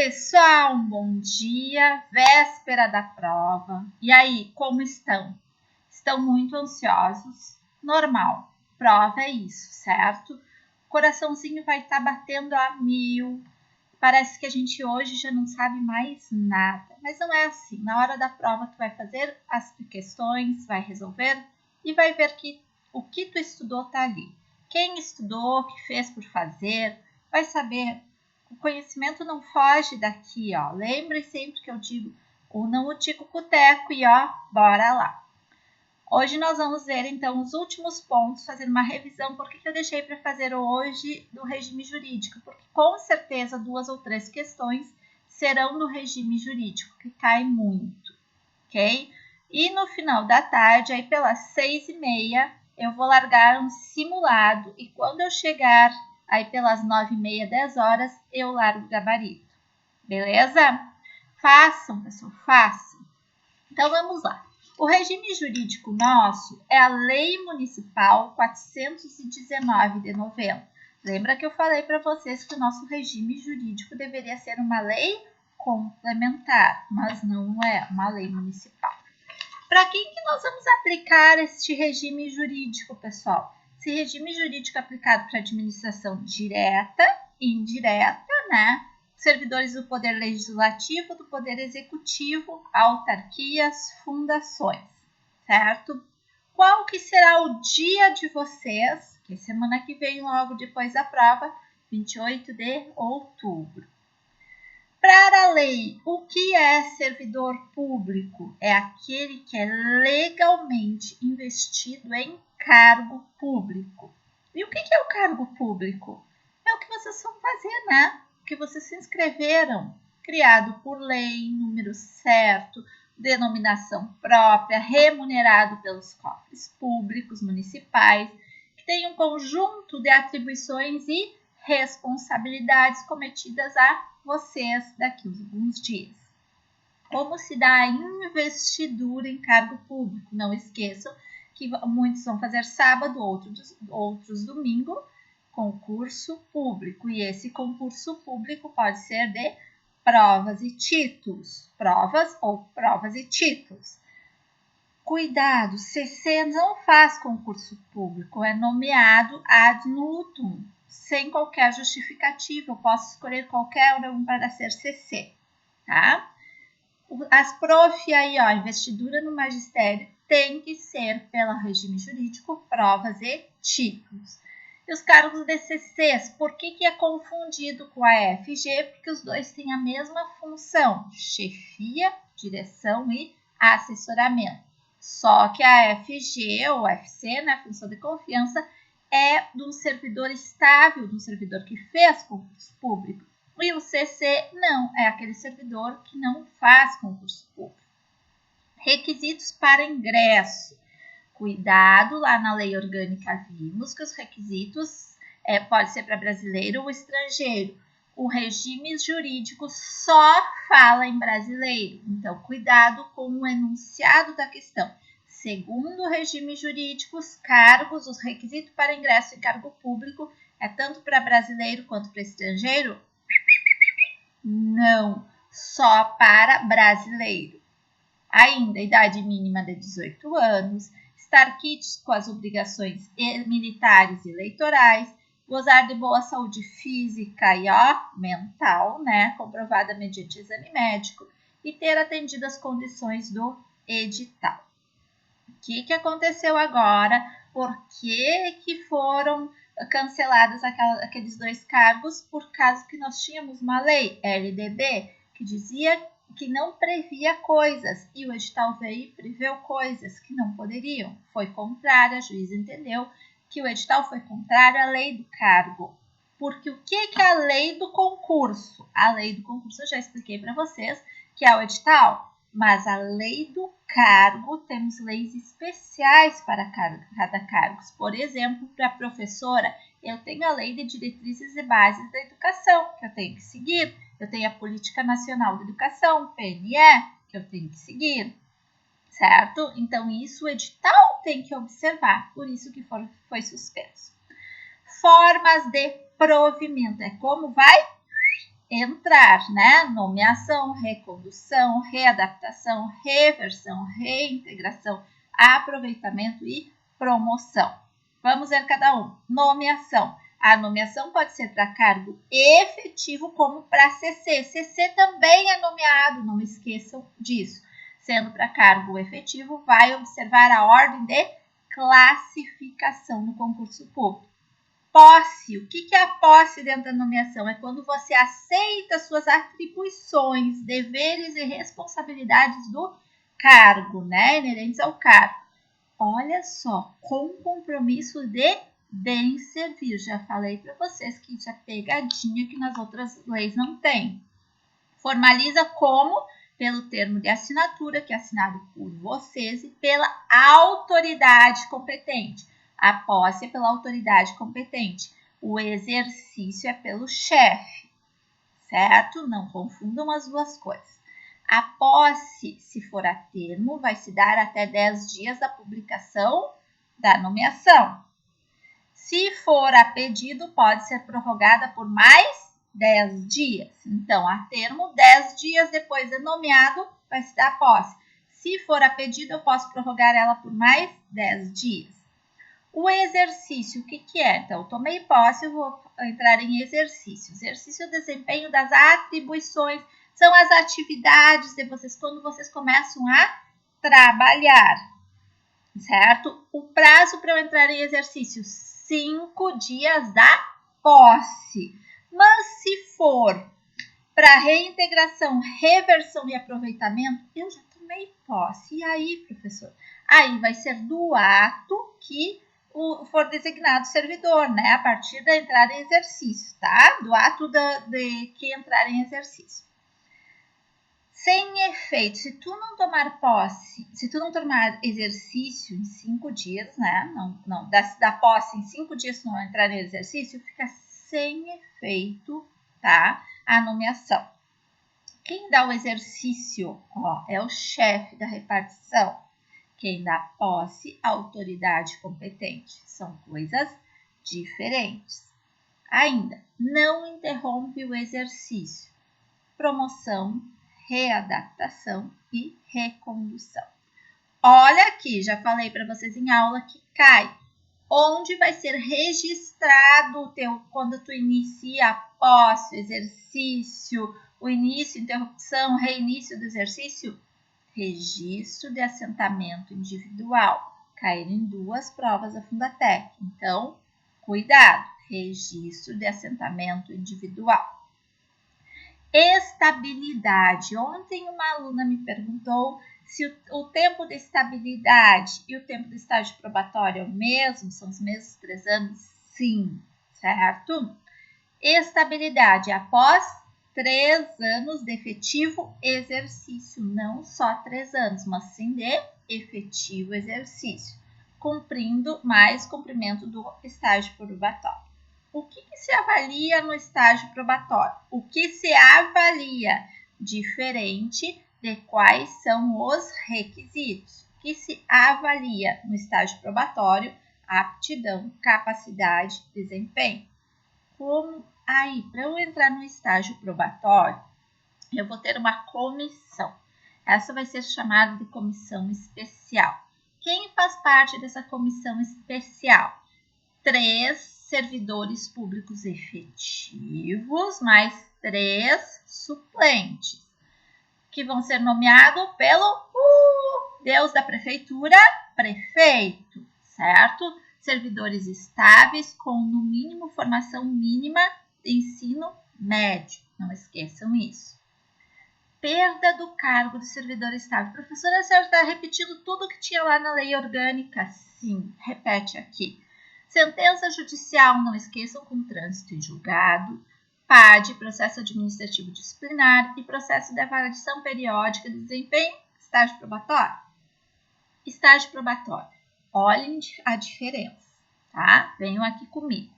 pessoal, um bom dia, véspera da prova. E aí, como estão? Estão muito ansiosos? Normal, prova é isso, certo? O coraçãozinho vai estar batendo a 1000. Parece que a gente hoje já não sabe mais nada, mas não é assim. Na hora da prova, tu vai fazer as questões, vai resolver e vai ver que o que tu estudou tá ali. Quem estudou, que fez por fazer, vai saber. O conhecimento não foge daqui, ó. Lembre sempre que eu digo, unam o tico-teco e ó, bora lá. Hoje nós vamos ver, então, os últimos pontos, fazer uma revisão. Por que eu deixei para fazer hoje do regime jurídico? Porque, com certeza, 2 ou 3 questões serão do regime jurídico, que cai muito, ok? E no final da tarde, aí pelas 6h30, eu vou largar um simulado. E quando eu chegar aí pelas 9h30, 10 horas, eu largo o gabarito. Beleza? Façam, pessoal, façam. Então, vamos lá. O regime jurídico nosso é a Lei Municipal 419 de 90. Lembra que eu falei para vocês que o nosso regime jurídico deveria ser uma lei complementar, mas não é uma lei municipal. Para quem que nós vamos aplicar este regime jurídico, pessoal? Esse regime jurídico é aplicado para administração direta e indireta, né? Servidores do Poder Legislativo, do Poder Executivo, autarquias, fundações, certo? Qual que será o dia de vocês, que é semana que vem, logo depois da prova, 28 de outubro. Para a lei, o que é servidor público? É aquele que é legalmente investido em cargo público. E o que é o cargo público? É o que vocês vão fazer, né? Que vocês se inscreveram, criado por lei, número certo, denominação própria, remunerado pelos cofres públicos municipais, que tem um conjunto de atribuições e responsabilidades cometidas a vocês daqui a alguns dias. Como se dá a investidura em cargo público? Não esqueçam que muitos vão fazer sábado, outros domingo, concurso público. E esse concurso público pode ser de provas e títulos. Provas ou provas e títulos. Cuidado, CC não faz concurso público, é nomeado ad nutum, sem qualquer justificativa. Eu posso escolher qualquer um para ser CC, tá? As prof aí, ó, investidura no magistério tem que ser pelo regime jurídico, provas e títulos. E os cargos de CCs, por que é confundido com a FG? Porque os dois têm a mesma função, chefia, direção e assessoramento. Só que a FG ou FC, né, função de confiança, é de um servidor estável, de um servidor que fez concurso público. E o CC não, é aquele servidor que não faz concurso público. Requisitos para ingresso. Cuidado, lá na lei orgânica vimos que os requisitos pode ser para brasileiro ou estrangeiro. O regime jurídico só fala em brasileiro, então cuidado com o enunciado da questão. Segundo o regime jurídico, os cargos, os requisitos para ingresso em cargo público é tanto para brasileiro quanto para estrangeiro? Não, só para brasileiro. Ainda, idade mínima de 18 anos, estar quites com as obrigações militares e eleitorais, gozar de boa saúde física e mental, né, comprovada mediante exame médico, e ter atendido as condições do edital. O que aconteceu agora? Por que foram cancelados aqueles 2 cargos? Por causa que nós tínhamos uma lei, LDB, que dizia que não previa coisas, e o edital veio e preveu coisas que não poderiam. Foi contrário, a juiz entendeu que o edital foi contrário à lei do cargo. Porque o que é a lei do concurso? A lei do concurso eu já expliquei para vocês, que é o edital, mas a lei do cargo, temos leis especiais para cada cargo. Por exemplo, para professora, eu tenho a lei de diretrizes e bases da educação, que eu tenho que seguir. Eu tenho a Política Nacional de Educação, PNE, que eu tenho que seguir, certo? Então, isso o edital tem que observar, por isso que foi suspenso. Formas de provimento, é como vai entrar, né? Nomeação, recondução, readaptação, reversão, reintegração, aproveitamento e promoção. Vamos ver cada um. Nomeação. A nomeação pode ser para cargo efetivo como para CC. CC também é nomeado, não esqueçam disso. Sendo para cargo efetivo, vai observar a ordem de classificação no concurso público. Posse. O que é a posse dentro da nomeação? É quando você aceita suas atribuições, deveres e responsabilidades do cargo, né? Inerentes ao cargo. Olha só, com compromisso de bem servir. Já falei para vocês que isso é pegadinha que nas outras leis não tem. Formaliza como? Pelo termo de assinatura, que é assinado por vocês, e pela autoridade competente. A posse é pela autoridade competente. O exercício é pelo chefe, certo? Não confundam as duas coisas. A posse, se for a termo, vai se dar até 10 dias da publicação da nomeação. Se for a pedido, pode ser prorrogada por mais 10 dias. Então, a termo, 10 dias depois de nomeado, vai se dar a posse. Se for a pedido, eu posso prorrogar ela por mais 10 dias. O exercício, o que é? Então, eu tomei posse, eu vou entrar em exercício. Exercício é o desempenho das atribuições, são as atividades de vocês quando vocês começam a trabalhar, certo? O prazo para eu entrar em exercício, 5 dias da posse. Mas se for para reintegração, reversão e aproveitamento, eu já tomei posse. E aí, professor? Aí vai ser do ato que for designado servidor, né? A partir da entrada em exercício, tá? Do ato de que entrar em exercício. Sem efeito, se tu não tomar posse, se tu não tomar exercício em 5 dias, né? Não, da posse em 5 dias, se não entrar em exercício, fica sem efeito, tá? A nomeação. Quem dá o exercício, ó, é o chefe da repartição. Quem dá posse, a autoridade competente. São coisas diferentes. Ainda, não interrompe o exercício. Promoção, readaptação e recondução. Olha aqui, já falei para vocês em aula que cai. Onde vai ser registrado o teu, quando tu inicia a posse, o exercício, o início, interrupção, reinício do exercício? Registro de assentamento individual. Caíram em 2 provas da Fundatec. Então, cuidado. Registro de assentamento individual. Estabilidade. Ontem uma aluna me perguntou se o tempo de estabilidade e o tempo do estágio probatório é o mesmo, são os mesmos 3 anos? Sim, certo? Estabilidade após 3 anos de efetivo exercício, não só 3 anos, mas sim de efetivo exercício, cumprindo mais cumprimento do estágio probatório. O que se avalia no estágio probatório? O que se avalia diferente de quais são os requisitos? O que se avalia no estágio probatório? Aptidão, capacidade, desempenho. Como aí, para eu entrar no estágio probatório, eu vou ter uma comissão. Essa vai ser chamada de comissão especial. Quem faz parte dessa comissão especial? 3 servidores públicos efetivos, mais 3 suplentes, que vão ser nomeados pelo Deus da prefeitura, prefeito, certo? Servidores estáveis com, no mínimo, formação mínima de ensino médio. Não esqueçam isso. Perda do cargo de servidor estável. Professora, a senhora está repetindo tudo que tinha lá na lei orgânica? Sim, repete aqui. Sentença judicial, não esqueçam, com trânsito em julgado. PAD, processo administrativo disciplinar, e processo de avaliação periódica de desempenho, estágio probatório. Estágio probatório. Olhem a diferença, tá? Venham aqui comigo.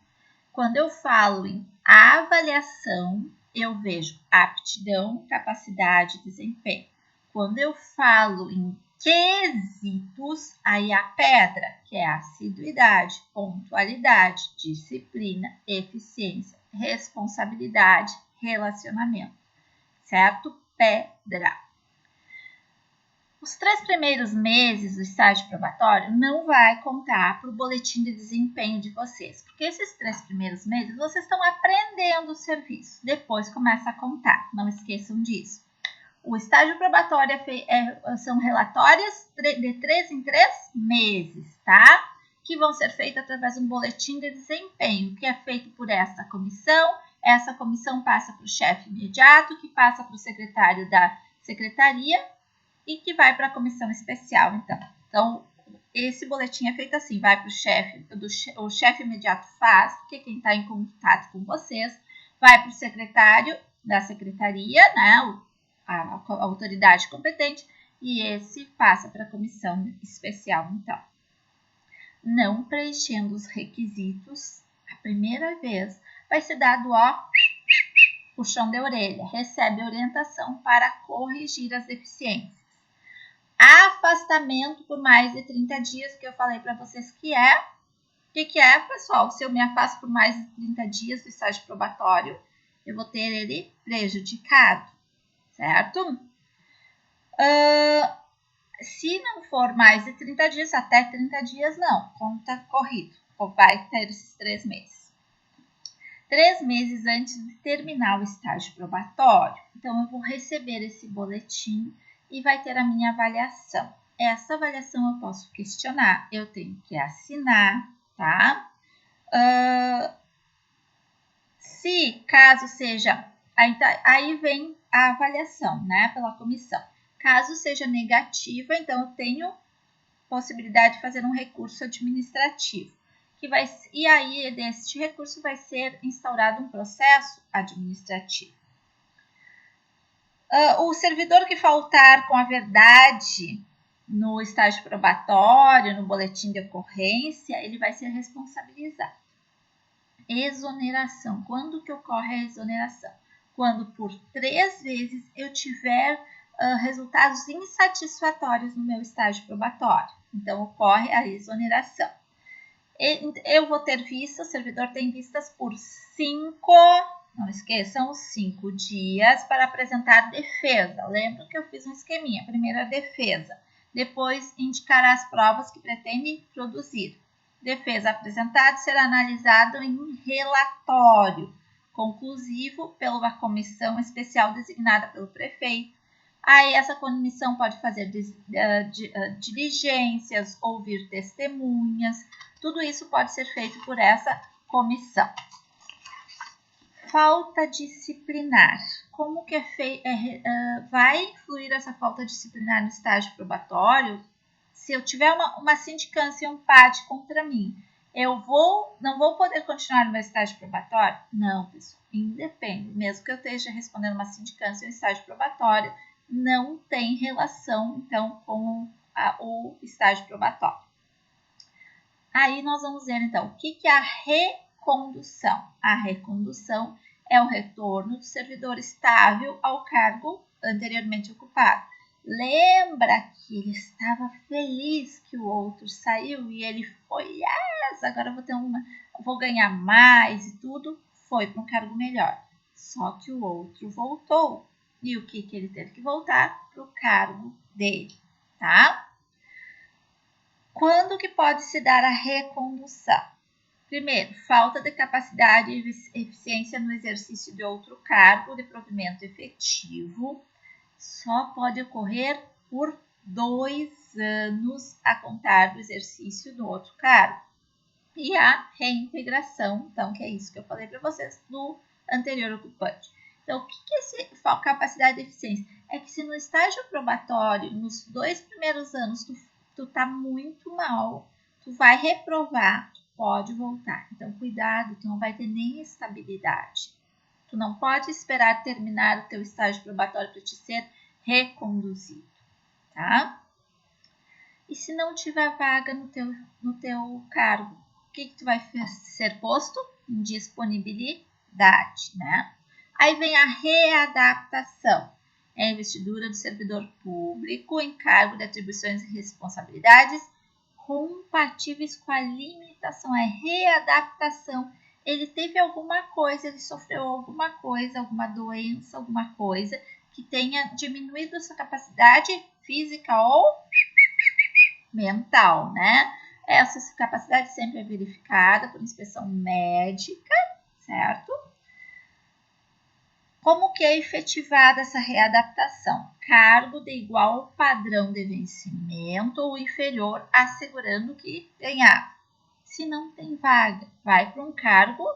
Quando eu falo em avaliação, eu vejo aptidão, capacidade, desempenho. Quando eu falo em quesitos, aí a pedra, que é assiduidade, pontualidade, disciplina, eficiência, responsabilidade relacionamento, certo? Pedra. Os 3 primeiros meses do estágio probatório não vai contar para o boletim de desempenho de vocês, porque esses 3 primeiros meses vocês estão aprendendo o serviço, depois começa a contar, não esqueçam disso. O estágio probatório são relatórios de 3 em 3 meses, tá? Que vão ser feitos através de um boletim de desempenho, que é feito por essa comissão passa para o chefe imediato, que passa para o secretário da secretaria, e que vai para a comissão especial, então. Esse boletim é feito assim, vai para o chefe, o chefe imediato faz, porque quem está em contato com vocês, vai para o secretário da secretaria, né, a autoridade competente, e esse passa para a comissão especial, então. Não preenchendo os requisitos, a primeira vez vai ser dado, puxão de orelha, recebe orientação para corrigir as deficiências. Afastamento por mais de 30 dias, que eu falei para vocês que é. O que é, pessoal? Se eu me afasto por mais de 30 dias do estágio probatório, eu vou ter ele prejudicado, certo? Se não for mais de 30 dias, até 30 dias não, conta corrido, vai ter esses 3 meses. 3 meses antes de terminar o estágio probatório, então eu vou receber esse boletim e vai ter a minha avaliação. Essa avaliação eu posso questionar, eu tenho que assinar, tá? Se caso seja, aí vem a avaliação, né, pela comissão. Caso seja negativa, então eu tenho possibilidade de fazer um recurso administrativo. E aí, deste recurso, vai ser instaurado um processo administrativo. O servidor que faltar com a verdade no estágio probatório, no boletim de ocorrência, ele vai ser responsabilizado. Exoneração. Quando que ocorre a exoneração? Quando por 3 vezes eu tiver resultados insatisfatórios no meu estágio probatório. Então, ocorre a exoneração. Eu vou ter vistas, o servidor tem vistas por 5, não esqueçam, 5 dias para apresentar defesa. Lembra que eu fiz um esqueminha, primeiro a defesa, depois indicará as provas que pretende produzir. Defesa apresentada será analisado em relatório conclusivo pela comissão especial designada pelo prefeito. Aí essa comissão pode fazer diligências, ouvir testemunhas, tudo isso pode ser feito por essa comissão. Falta disciplinar. Como que vai influir essa falta disciplinar no estágio probatório? Se eu tiver uma sindicância e um PAD contra mim, eu não vou poder continuar no meu estágio probatório? Não, pessoal, independe. Mesmo que eu esteja respondendo uma sindicância e um estágio probatório, não tem relação, então, com o estágio probatório. Aí nós vamos ver, então, o que é a recondução. A recondução é o retorno do servidor estável ao cargo anteriormente ocupado. Lembra que ele estava feliz que o outro saiu e ele foi, agora vou ganhar mais e tudo, foi para um cargo melhor. Só que o outro voltou. E o que ele teve que voltar? Para o cargo dele, tá? Quando que pode se dar a recondução? Primeiro, falta de capacidade e eficiência no exercício de outro cargo de provimento efetivo. Só pode ocorrer por 2 anos a contar do exercício do outro cargo. E a reintegração, então, que é isso que eu falei para vocês, do anterior ocupante. Então, o que é esse capacidade e eficiência? É que se no estágio probatório, nos 2 primeiros anos, tu tá muito mal, tu vai reprovar, tu pode voltar. Então, cuidado, tu não vai ter nem estabilidade. Tu não pode esperar terminar o teu estágio probatório para te ser reconduzido, tá? E se não tiver vaga no teu cargo, o que tu vai ser posto? Indisponibilidade, né? Aí vem a readaptação. É a investidura do servidor público em cargo de atribuições e responsabilidades compatíveis com a limitação. É readaptação. ele teve alguma coisa, ele sofreu alguma coisa, alguma doença, alguma coisa que tenha diminuído sua capacidade física ou mental, né? Essa capacidade sempre é verificada por inspeção médica, certo? Como que é efetivada essa readaptação? Cargo de igual padrão de vencimento ou inferior, assegurando que ganhar. Se não tem vaga, vai para um cargo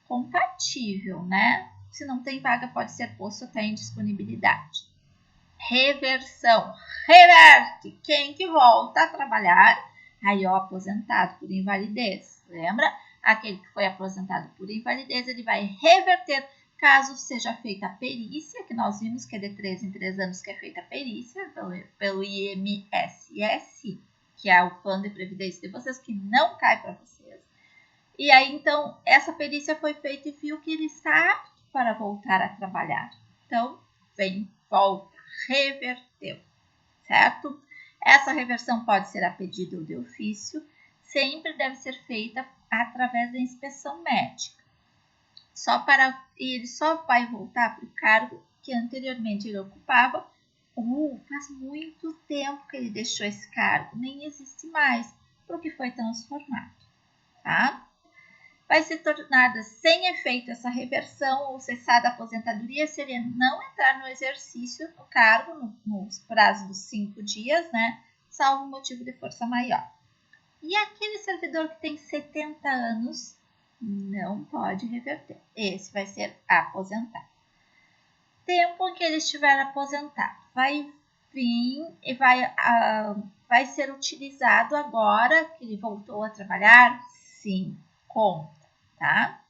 compatível, né? Se não tem vaga, pode ser posto até em disponibilidade. Reversão. Reverte. Quem que volta a trabalhar? Aí, ó, aposentado por invalidez. Lembra? Aquele que foi aposentado por invalidez, ele vai reverter caso seja feita a perícia, que nós vimos que é de 3 em 3 anos que é feita a perícia pelo INSS, que é o plano de previdência de vocês, que não cai para vocês. E aí, então, essa perícia foi feita e viu que ele está apto para voltar a trabalhar. Então, vem, volta, reverteu, certo? Essa reversão pode ser a pedido ou de ofício, sempre deve ser feita através da inspeção médica. Ele só vai voltar para o cargo que anteriormente ele ocupava. Faz muito tempo que ele deixou esse cargo, nem existe mais, porque foi transformado, tá? Vai se tornar sem efeito essa reversão ou cessada a aposentadoria se ele não entrar no exercício no cargo nos prazos dos 5 dias, né? Salvo motivo de força maior. E aquele servidor que tem 70 anos não pode reverter. Esse vai ser aposentado. Tempo em que ele estiver aposentado vai vir e vai ser utilizado agora que ele voltou a trabalhar? Sim, conta, tá?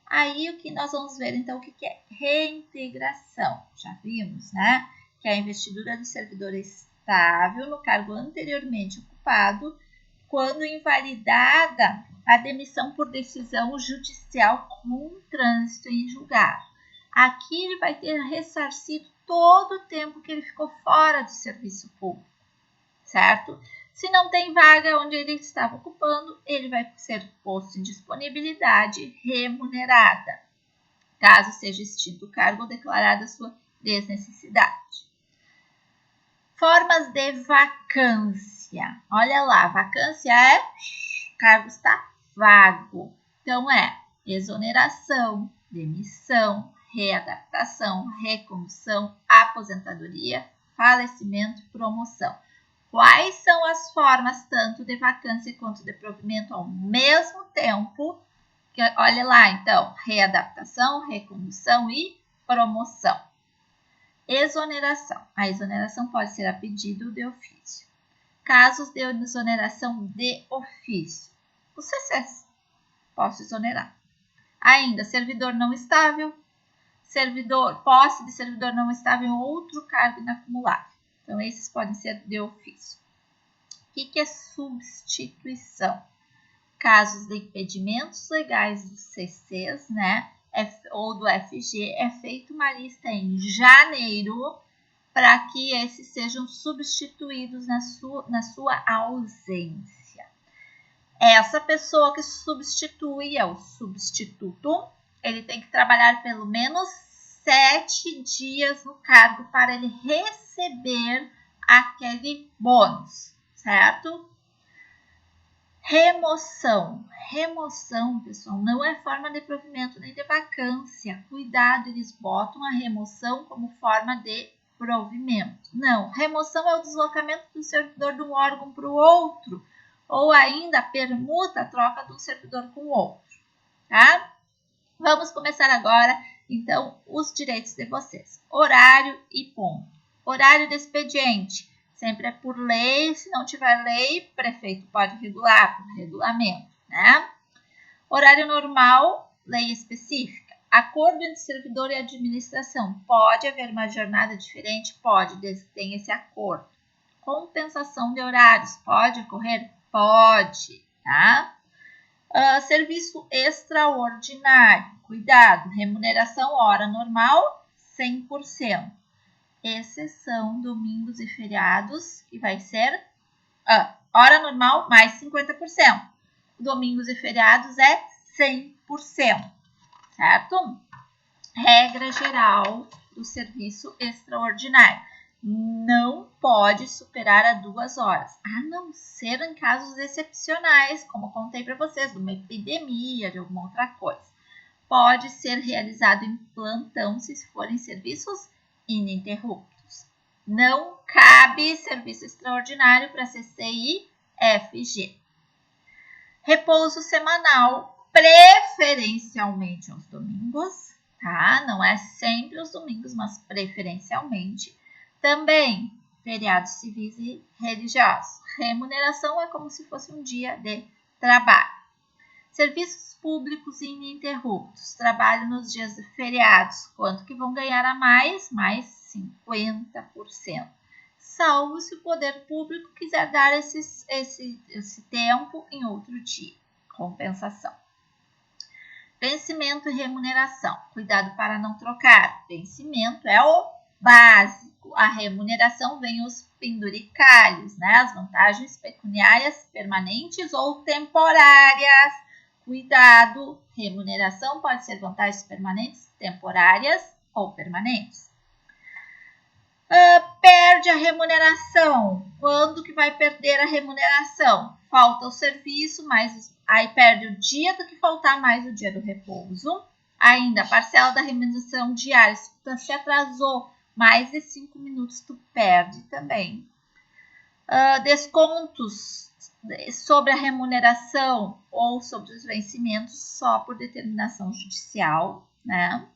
Aí o que nós vamos ver então o que é reintegração. Já vimos, né? Que é a investidura do servidor estável no cargo anteriormente ocupado quando invalidada a demissão por decisão judicial com trânsito em julgado. Aqui ele vai ter ressarcido todo o tempo que ele ficou fora do serviço público, certo? Se não tem vaga onde ele estava ocupando, ele vai ser posto em disponibilidade remunerada, caso seja extinto o cargo ou declarada sua desnecessidade. Formas de vacância. Olha lá, vacância é cargo está vago. Então, é exoneração, demissão, readaptação, recondução, aposentadoria, falecimento e promoção. Quais são as formas tanto de vacância quanto de provimento ao mesmo tempo? Olha lá, então, readaptação, recondução e promoção. Exoneração. A exoneração pode ser a pedido de ofício. Casos de exoneração de ofício. O CCs. Posso exonerar. Ainda, servidor não estável. Posse de servidor não estável em outro cargo inacumulável. Então, esses podem ser de ofício. O que é substituição? Casos de impedimentos legais dos CCs, né? Ou do FG, é feita uma lista em janeiro para que esses sejam substituídos na sua ausência. Essa pessoa que substitui é o substituto, ele tem que trabalhar pelo menos 7 dias no cargo para ele receber aquele bônus, certo? Remoção. Remoção, pessoal, não é forma de provimento nem de vacância. Cuidado, eles botam a remoção como forma de provimento. Não, remoção é o deslocamento do servidor de um órgão para o outro, ou ainda a permuta, a troca de um servidor com o outro, tá? Vamos começar agora, então, os direitos de vocês. Horário e ponto. Horário de expediente. Sempre é por lei, se não tiver lei, o prefeito pode regular por regulamento, né? Horário normal, lei específica. Acordo entre servidor e administração. Pode haver uma jornada diferente? Pode, desde que tenha esse acordo. Compensação de horários. Pode ocorrer? Pode, tá? Serviço extraordinário. Cuidado, remuneração hora normal, 100%. Exceção domingos e feriados, que vai ser hora normal mais 50%. Domingos e feriados é 100%, certo? Regra geral do serviço extraordinário. Não pode superar a 2 horas, a não ser em casos excepcionais, como eu contei para vocês, de uma epidemia, de alguma outra coisa. Pode ser realizado em plantão se forem serviços ininterruptos. Não cabe serviço extraordinário para CCI FG. Repouso semanal, preferencialmente aos domingos, tá? Não é sempre os domingos, mas preferencialmente. Também feriados civis e religiosos. Remuneração é como se fosse um dia de trabalho. Serviços públicos ininterruptos. Trabalho nos dias de feriados. Quanto que vão ganhar a mais? Mais 50%. Salvo se o poder público quiser dar esse tempo em outro dia. Compensação. Vencimento e remuneração. Cuidado para não trocar. Vencimento é o básico. A remuneração vem os penduricalhos, né? As vantagens pecuniárias permanentes ou temporárias. Cuidado, remuneração pode ser vantagens permanentes, temporárias ou permanentes. Perde a remuneração. Quando que vai perder a remuneração? Falta o serviço, mas aí perde o dia do que faltar mais o dia do repouso. Ainda, a parcela da remuneração diária, se tu se atrasou mais de 5 minutos, tu perde também. Descontos sobre a remuneração ou sobre os vencimentos só por determinação judicial, né?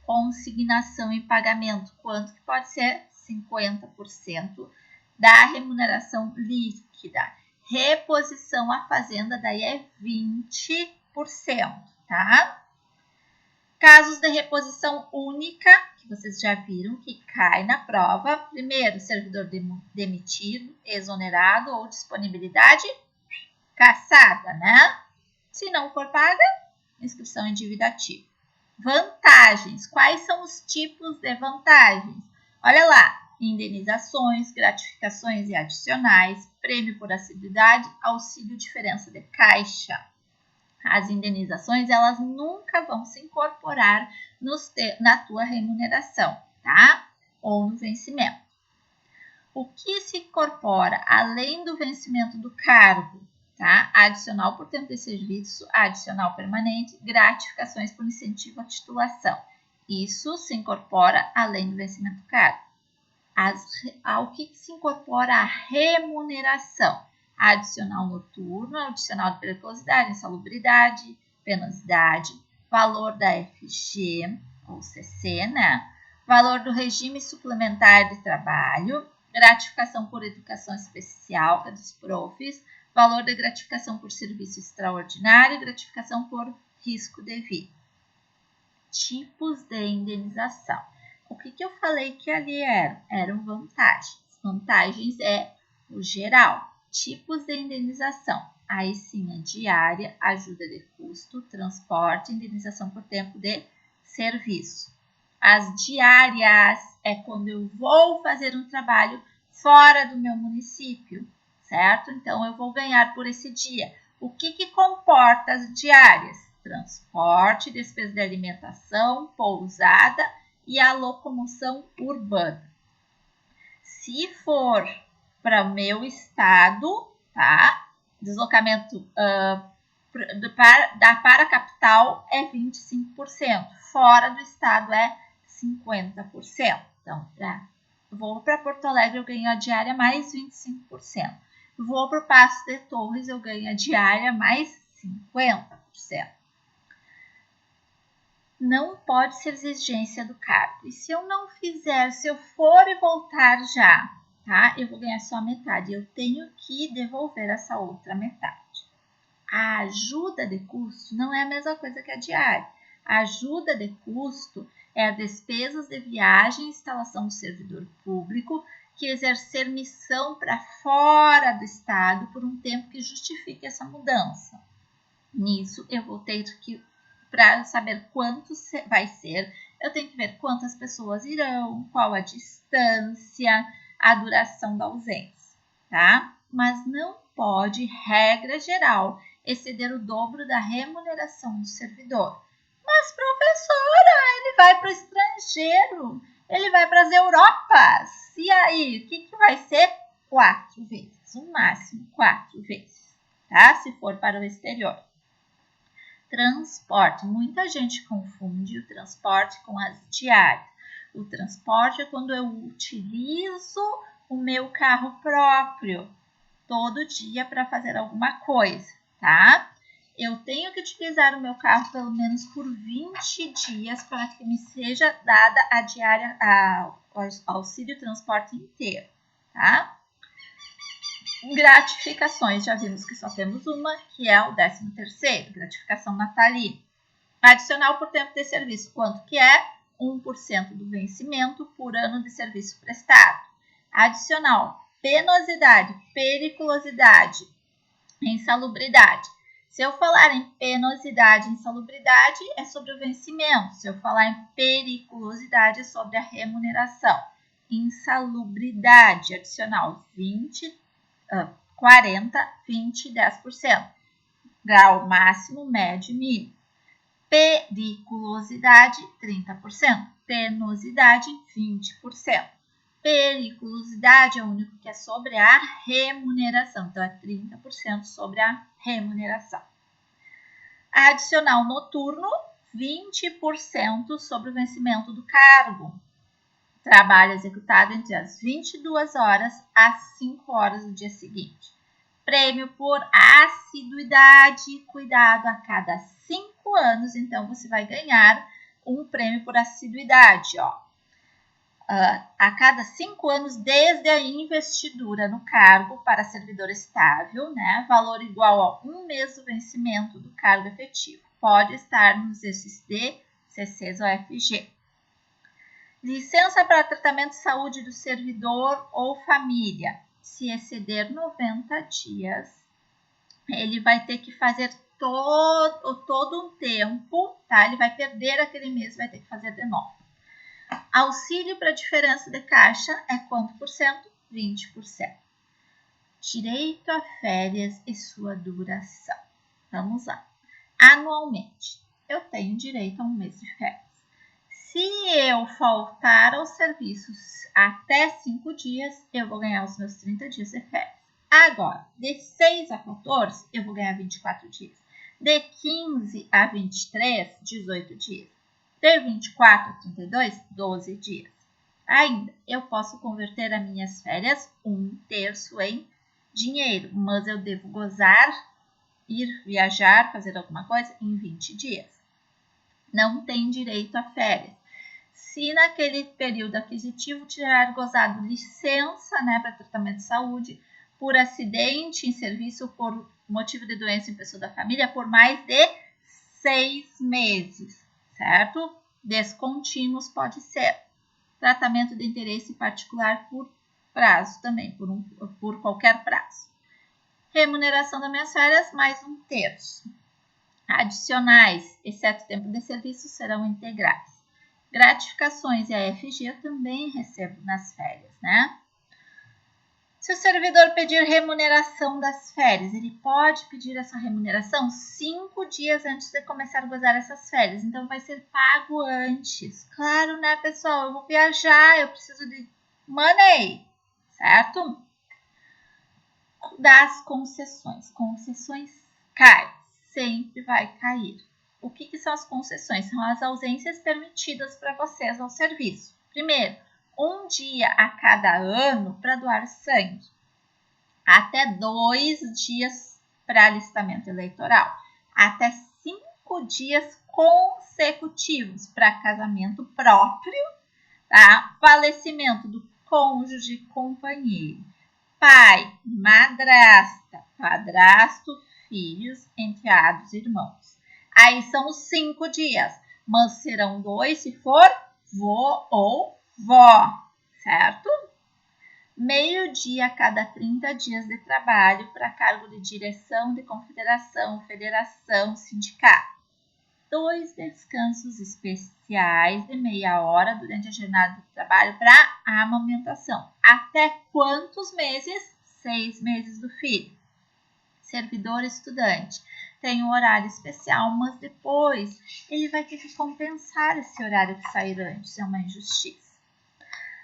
Consignação e pagamento, quanto que pode ser? 50% da remuneração líquida. Reposição à fazenda, daí é 20%, tá? Casos de reposição única, que vocês já viram que cai na prova. Primeiro, servidor demitido, exonerado ou disponibilidade cassada, né? Se não for paga, inscrição em dívida ativa. Vantagens. Quais são os tipos de vantagens? Olha lá, indenizações, gratificações e adicionais, prêmio por assiduidade, auxílio diferença de caixa. As indenizações, elas nunca vão se incorporar na tua remuneração, tá? Ou no vencimento. O que se incorpora além do vencimento do cargo? Tá? Adicional por tempo de serviço, adicional permanente, gratificações por incentivo à titulação. Isso se incorpora além do vencimento do cargo. Ao que se incorpora a remuneração? Adicional noturno, adicional de periculosidade, insalubridade, penosidade, valor da FG ou CC, né? Valor do regime suplementar de trabalho, gratificação por educação especial, que é dos profs, valor de gratificação por serviço extraordinário e gratificação por risco de vida. Tipos de indenização. O que eu falei que ali eram? Eram vantagens. Vantagens é o geral. Tipos de indenização. Aí sim, a diária, ajuda de custo, transporte, indenização por tempo de serviço. As diárias é quando eu vou fazer um trabalho fora do meu município, certo? Então, eu vou ganhar por esse dia. O que comporta as diárias? Transporte, despesa de alimentação, pousada e a locomoção urbana. Se for para o meu estado, tá? Deslocamento para a capital é 25%. Fora do estado é 50%. Então, vou para Porto Alegre, eu ganho a diária mais 25%. Vou para o Paço de Torres, eu ganho a diária mais 50%. Não pode ser exigência do cargo. E se eu não fizer, se eu for e voltar já, tá? Eu vou ganhar só a metade. Eu tenho que devolver essa outra metade. A ajuda de custo não é a mesma coisa que a diária. A ajuda de custo é a despesas de viagem e instalação do servidor público que exercer missão para fora do estado por um tempo que justifique essa mudança. Nisso, eu vou ter que, para saber quanto vai ser, eu tenho que ver quantas pessoas irão, qual a distância, a duração da ausência, tá? Mas não pode, regra geral, exceder o dobro da remuneração do servidor. Mas, professora, ele vai para o estrangeiro, ele vai para as Europas. E aí, o que vai ser? 4 vezes, no máximo 4 vezes, tá? Se for para o exterior. Transporte. Muita gente confunde o transporte com as diárias. O transporte é quando eu utilizo o meu carro próprio todo dia para fazer alguma coisa, tá? Eu tenho que utilizar o meu carro pelo menos por 20 dias para que me seja dada a diária, o auxílio transporte inteiro, tá? Gratificações, já vimos que só temos uma, que é o 13º, gratificação natalina. Adicional por tempo de serviço, quanto que é? 1% do vencimento por ano de serviço prestado. Adicional, penosidade, periculosidade, insalubridade. Se eu falar em penosidade e insalubridade, é sobre o vencimento. Se eu falar em periculosidade, é sobre a remuneração. Insalubridade, adicional 40, 20, 10%. Grau máximo, médio e mínimo. Periculosidade, 30%. Penosidade, 20%. Periculosidade é o único que é sobre a remuneração. Então, é 30% sobre a remuneração. Adicional noturno, 20% sobre o vencimento do cargo. Trabalho executado entre as 22 horas às 5 horas do dia seguinte. Prêmio por assiduidade e cuidado a cada 5 anos. Então, você vai ganhar um prêmio por assiduidade, ó. A cada 5 anos desde a investidura no cargo para servidor estável, né? Valor igual a 1 mês do vencimento do cargo efetivo. Pode estar nos SSD, CCs ou FG. Licença para tratamento de saúde do servidor ou família. Se exceder 90 dias, ele vai ter que fazer todo um tempo, tá? Ele vai perder aquele mês, vai ter que fazer de novo. Auxílio para diferença de caixa é quanto por cento? 20%. Direito a férias e sua duração. Vamos lá. Anualmente, eu tenho direito a um mês de férias. Se eu faltar aos serviços até 5 dias, eu vou ganhar os meus 30 dias de férias. Agora, de 6 a 14, eu vou ganhar 24 dias. De 15 a 23, 18 dias. De 24 a 32, 12 dias. Ainda, eu posso converter as minhas férias 1/3 em dinheiro, mas eu devo gozar, ir viajar, fazer alguma coisa em 20 dias. Não tem direito a férias. Se naquele período aquisitivo tiver gozado licença, né, para tratamento de saúde, por acidente em serviço, por motivo de doença em pessoa da família, por mais de 6 meses, certo? Descontínuos pode ser. Tratamento de interesse particular por prazo também, por qualquer prazo. Remuneração das minhas férias, mais 1/3. Adicionais, exceto tempo de serviço, serão integrais. Gratificações e a FG eu também recebo nas férias, né? Se o servidor pedir remuneração das férias, ele pode pedir essa remuneração 5 dias antes de começar a gozar essas férias. Então, vai ser pago antes. Claro, né, pessoal? Eu vou viajar, eu preciso de money, certo? Das concessões. Concessões caem, sempre vai cair. O que são as concessões? São as ausências permitidas para vocês ao serviço. Primeiro, 1 dia a cada ano para doar sangue. Até 2 dias para alistamento eleitoral. Até 5 dias consecutivos para casamento próprio, tá? Falecimento do cônjuge, companheiro, pai, madrasta, padrasto, filhos, enteados, irmãos. Aí são os 5 dias, mas serão 2 se for vô ou vó, certo? Meio-dia a cada 30 dias de trabalho para cargo de direção de confederação, federação, sindicato. 2 descansos especiais de meia hora durante a jornada de trabalho para amamentação. Até quantos meses? 6 meses do filho. Servidor estudante. tem um horário especial, mas depois ele vai ter que compensar esse horário que sair antes, é uma injustiça.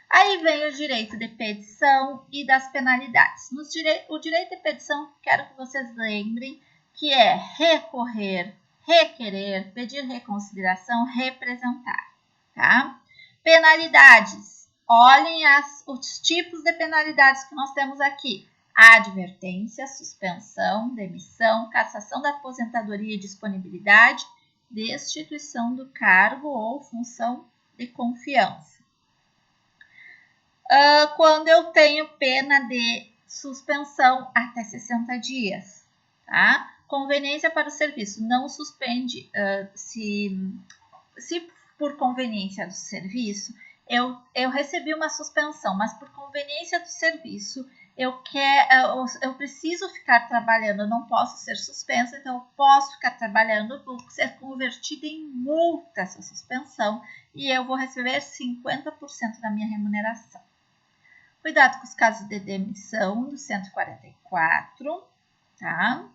Aí vem o direito de petição e das penalidades. O direito de petição, quero que vocês lembrem que é recorrer, requerer, pedir reconsideração, representar, tá? Penalidades. Olhem os tipos de penalidades que nós temos aqui. Advertência, suspensão, demissão, cassação da aposentadoria e disponibilidade, destituição do cargo ou função de confiança. Quando eu tenho pena de suspensão até 60 dias, tá? Conveniência para o serviço, não suspende, se por conveniência do serviço, eu recebi uma suspensão, mas por conveniência do serviço, eu preciso ficar trabalhando, eu não posso ser suspensa, então eu posso ficar trabalhando, vou ser convertida em multa essa suspensão e eu vou receber 50% da minha remuneração. Cuidado com os casos de demissão do 144, tá?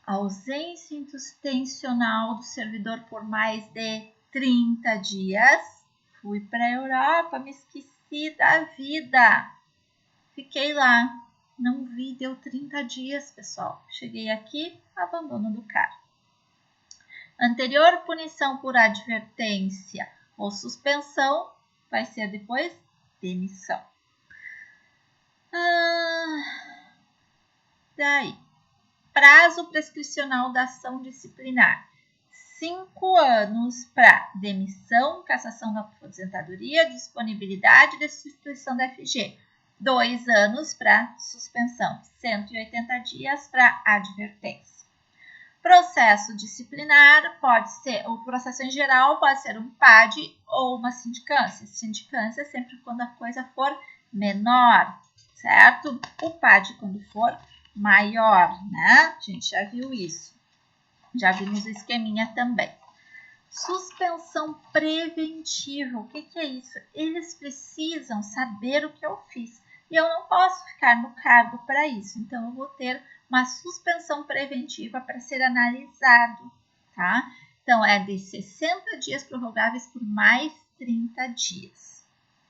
Ausência intencional do servidor por mais de 30 dias. Fui para a Europa, me esqueci da vida. Fiquei lá, não vi, deu 30 dias, pessoal. Cheguei aqui, abandono do cargo. Anterior punição por advertência ou suspensão vai ser depois demissão. Daí, prazo prescricional da ação disciplinar. 5 anos para demissão, cassação da aposentadoria, disponibilidade e destituição da FG. 2 anos para suspensão, 180 dias para advertência. Processo disciplinar pode ser, o processo em geral pode ser um PAD ou uma sindicância. Sindicância sempre quando a coisa for menor, certo? O PAD quando for maior, né? A gente já viu isso. Já vimos o esqueminha também. Suspensão preventiva. O que é isso? Eles precisam saber o que eu fiz. E eu não posso ficar no cargo para isso. Então, eu vou ter uma suspensão preventiva para ser analisado, tá? Então, é de 60 dias prorrogáveis por mais 30 dias,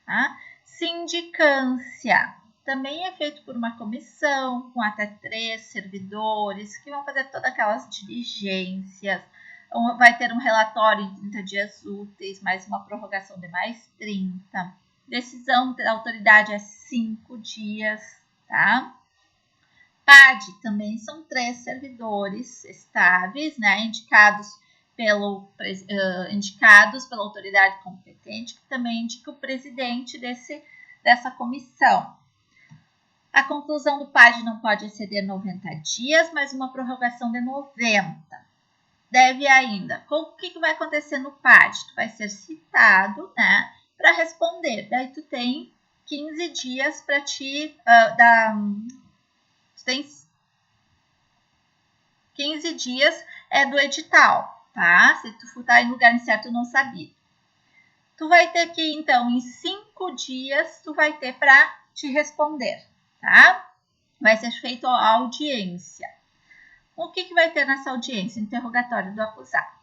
tá? Sindicância. Também é feito por uma comissão com até 3 servidores que vão fazer todas aquelas diligências. Vai ter um relatório em 30 dias úteis, mais uma prorrogação de mais 30. Decisão da autoridade é 5 dias, tá? PAD também são 3 servidores estáveis, né? Indicados pela autoridade competente, que também indica o presidente dessa comissão. A conclusão do PAD não pode exceder 90 dias, mas uma prorrogação de 90. Deve ainda. O que vai acontecer no PAD? Tu vai ser citado, né, para responder. Daí tu tem 15 dias para tu tens 15 dias do edital, tá? Se tu tá em lugar incerto, não sabido. Tu vai ter que, então, em 5 dias, tu vai ter para te responder, tá? Vai ser feita a audiência. O que vai ter nessa audiência? Interrogatório do acusado.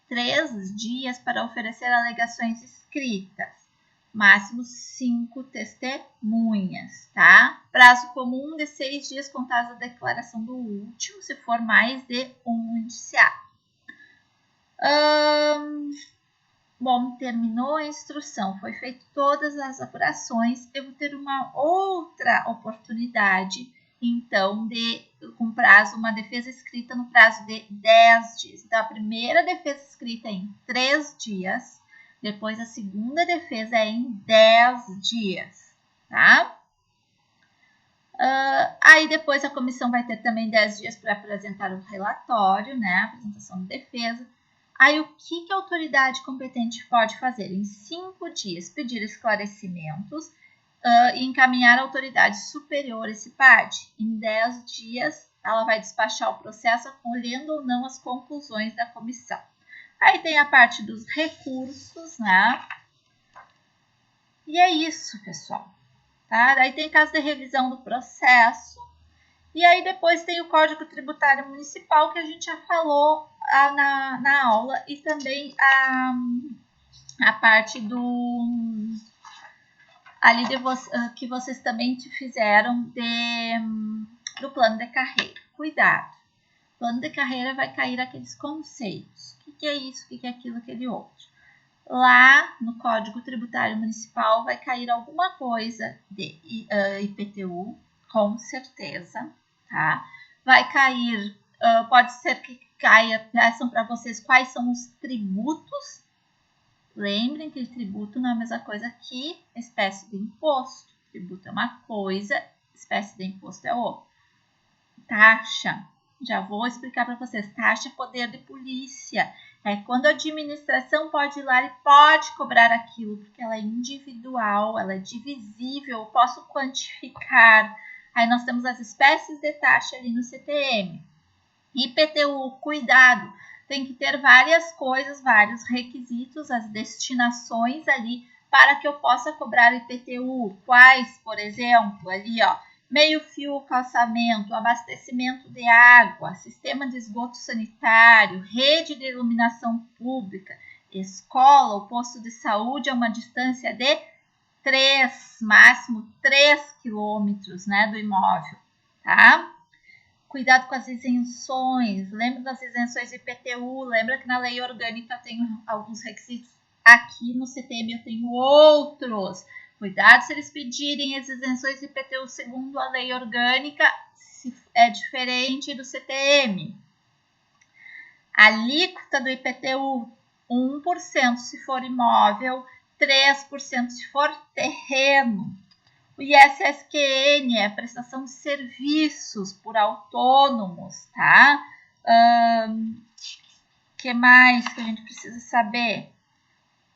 3 dias para oferecer alegações escritas. Máximo 5 testemunhas, tá? Prazo comum de 6 dias contados da declaração do último, se for mais de um indiciado. Bom, terminou a instrução, foi feito todas as apurações, eu vou ter uma outra oportunidade, então, com prazo, uma defesa escrita no prazo de 10 dias. Então, a primeira defesa escrita é em 3 dias, depois a segunda defesa é em 10 dias, tá? Aí depois a comissão vai ter também 10 dias para apresentar o relatório, né? Apresentação de defesa. Aí o que a autoridade competente pode fazer? Em 5 dias, pedir esclarecimentos e encaminhar à autoridade superior esse PAD. Em 10 dias, ela vai despachar o processo acolhendo ou não as conclusões da comissão. Aí tem a parte dos recursos, né? E é isso, pessoal. Tá? Daí tem caso de revisão do processo E aí depois tem o Código Tributário Municipal, que a gente já falou na aula, e também a parte ali que vocês também fizeram do plano de carreira. Cuidado, plano de carreira vai cair aqueles conceitos. O que é isso, o que é aquilo, aquele outro. Lá no Código Tributário Municipal vai cair alguma coisa de IPTU, com certeza, tá? Vai cair, pode ser que caia, peçam para vocês quais são os tributos. Lembrem que tributo não é a mesma coisa que espécie de imposto. Tributo é uma coisa, espécie de imposto é outra. Taxa, já vou explicar para vocês. Taxa é poder de polícia. É quando a administração pode ir lá e pode cobrar aquilo, porque ela é individual, ela é divisível, eu posso quantificar. Aí nós temos as espécies de taxa ali no CTM. IPTU, cuidado, tem que ter várias coisas, vários requisitos, as destinações ali para que eu possa cobrar IPTU. Quais, por exemplo, ali ó, meio fio calçamento, abastecimento de água, sistema de esgoto sanitário, rede de iluminação pública, escola ou posto de saúde a uma distância de 3, máximo 3 quilômetros, né, do imóvel, tá? Cuidado com as isenções, lembra das isenções do IPTU, lembra que na lei orgânica eu tenho alguns requisitos, aqui no CTM eu tenho outros. Cuidado se eles pedirem as isenções do IPTU segundo a lei orgânica, se é diferente do CTM. A alíquota do IPTU, 1% se for imóvel, 3% se for terreno. O ISSQN é a prestação de serviços por autônomos, tá? Que mais que a gente precisa saber?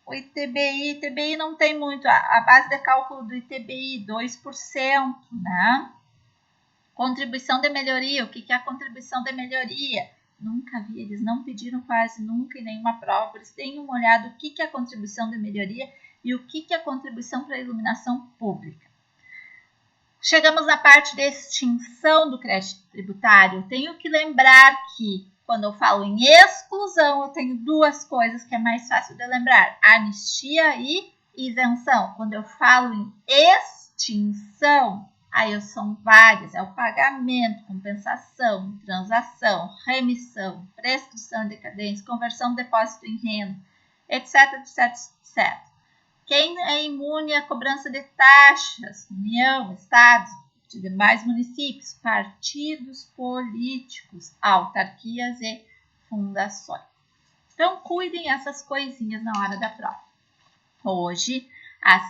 O ITBI não tem muito, a base de cálculo do ITBI, 2%, né? Contribuição de melhoria, o que é a contribuição de melhoria? Nunca vi, eles não pediram quase nunca em nenhuma prova, eles têm uma olhada o que é a contribuição de melhoria e o que é a contribuição para a iluminação pública. Chegamos na parte de extinção do crédito tributário. Tenho que lembrar que, quando eu falo em exclusão, eu tenho duas coisas que é mais fácil de lembrar: anistia e isenção. Quando eu falo em extinção, aí são várias: é o pagamento, compensação, transação, remissão, prescrição de decadência, conversão de depósito em renda, etc, etc, etc. Quem é imune à cobrança de taxas? União, estados, de demais municípios, partidos políticos, autarquias e fundações. Então, cuidem essas coisinhas na hora da prova. Hoje, às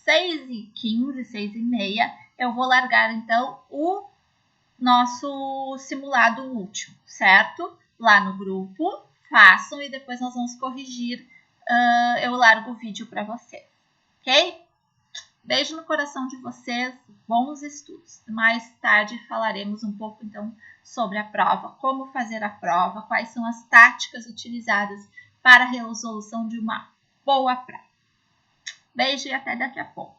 6h15, 6h30, eu vou largar, então, o nosso simulado último, certo? Lá no grupo, façam e depois nós vamos corrigir. Eu largo o vídeo para vocês, ok? Beijo no coração de vocês, bons estudos. Mais tarde falaremos um pouco, então, sobre a prova, como fazer a prova, quais são as táticas utilizadas para a resolução de uma boa prova. Beijo e até daqui a pouco.